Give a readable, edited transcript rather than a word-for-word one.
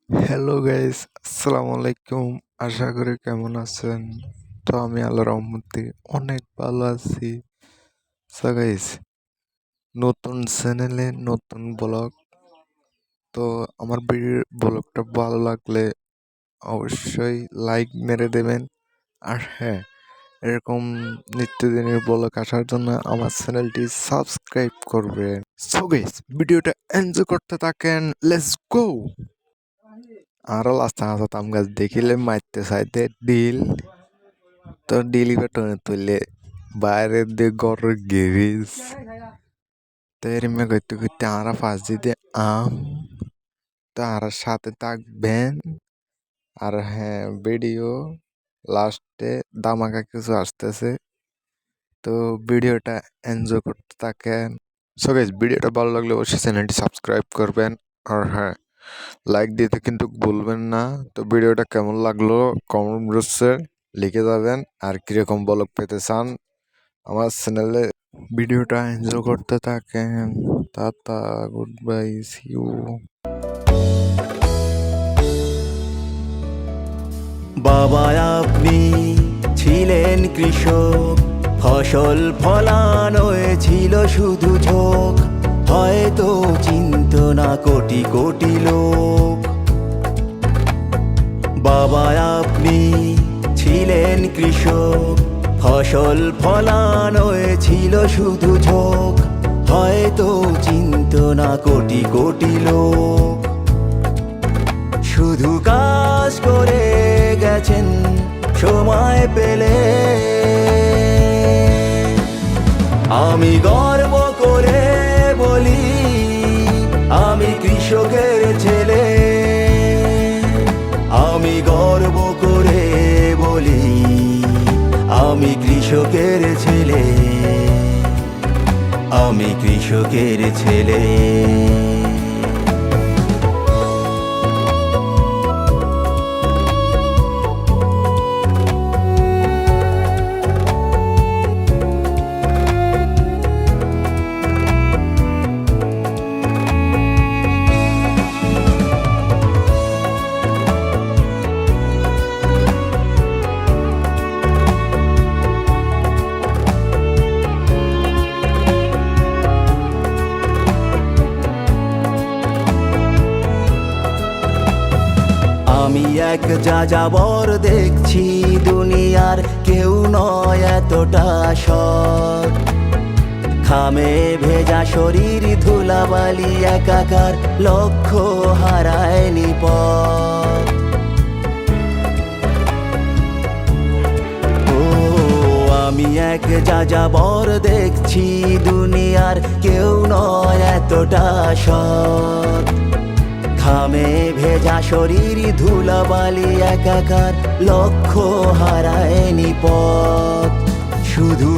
Hello guys, আসসালামু আলাইকুম। আশা করি কেমন আছেন? তো আমি আল্লাহর রহমতে অনেক ভালো আছি। সো গাইস, নতুন চ্যানেলে নতুন ব্লগ। তো আমার ব্লগটা ভালো লাগলে অবশ্যই লাইক মেরে দেবেন। আর হ্যাঁ, এরকম নিত্যদিনের ব্লগ আসার জন্য আমার চ্যানেলটি সাবস্ক্রাইব করবেন। সো গাইস, ভিডিওটা এনজয় করতে থাকেন। Let's go. আরো লাস্ট হাসা তাম গাছ দেখিলে মারতে চাইতে ডিল তো ডিলি বেটনে তুললে বাইরের দিয়ে গরুর গিরিস তো এরমে করতে করতে আরা ফাঁস দিতে আম তো আর সাথে থাকবেন। আর হ্যাঁ, ভিডিও লাস্টে দামাকা কিছু আসতেছে, তো ভিডিওটা এনজয় করতে থাকেন। সো গাইস, ভিডিওটা ভালো লাগলে অবশ্যই চ্যানেলটি সাবস্ক্রাইব করবেন। আর হ্যাঁ, লাইক দিতে কিন্তু ভুলবেন না। তো ভিডিওটা কেমন লাগলো কমেন্ট বক্সে লিখে যাবেন। আর কিরকম ব্লগ পেতে চান আমার চ্যানেলে, ভিডিওটা এনজয় করতে থাকেন। Tata, good bye, see you. বাবা আপনি ছিলেন কৃষক, ফসল ফলানো ছিল শুধু ঝোঁক, হয়তো চিন্ত না কোটি কোটি লোক। বাবা আপনি ছিলেন কৃষক, ফসল ফলানো ছিল শুধু ঝোঁক, হয়তো চিন্ত না কোটি কোটি লোক। শুধু কাজ করে গেছেন সময় পেলে, আমি গর্ব করে বলি আমি কৃষকের ছেলে। আমি গর্ব করে বলি আমি কৃষকের ছেলে। আমি কৃষকের ছেলে। আমি এক যাযাবর, দেখছি দুনিয়ার কেউ নয় এতটা সৎ। খামে ভেজা শরীর, ধুলাবালি একাকার, লক্ষ্য হারায়নি পথ। ও আমি এক যাযাবর, দেখছি দুনিয়ার কেউ নয় এতটা সৎ। ঘামে ভেজা শরীর, ধুলাবালি একাকার, লক্ষ্য হারায়নি পথ। শুধু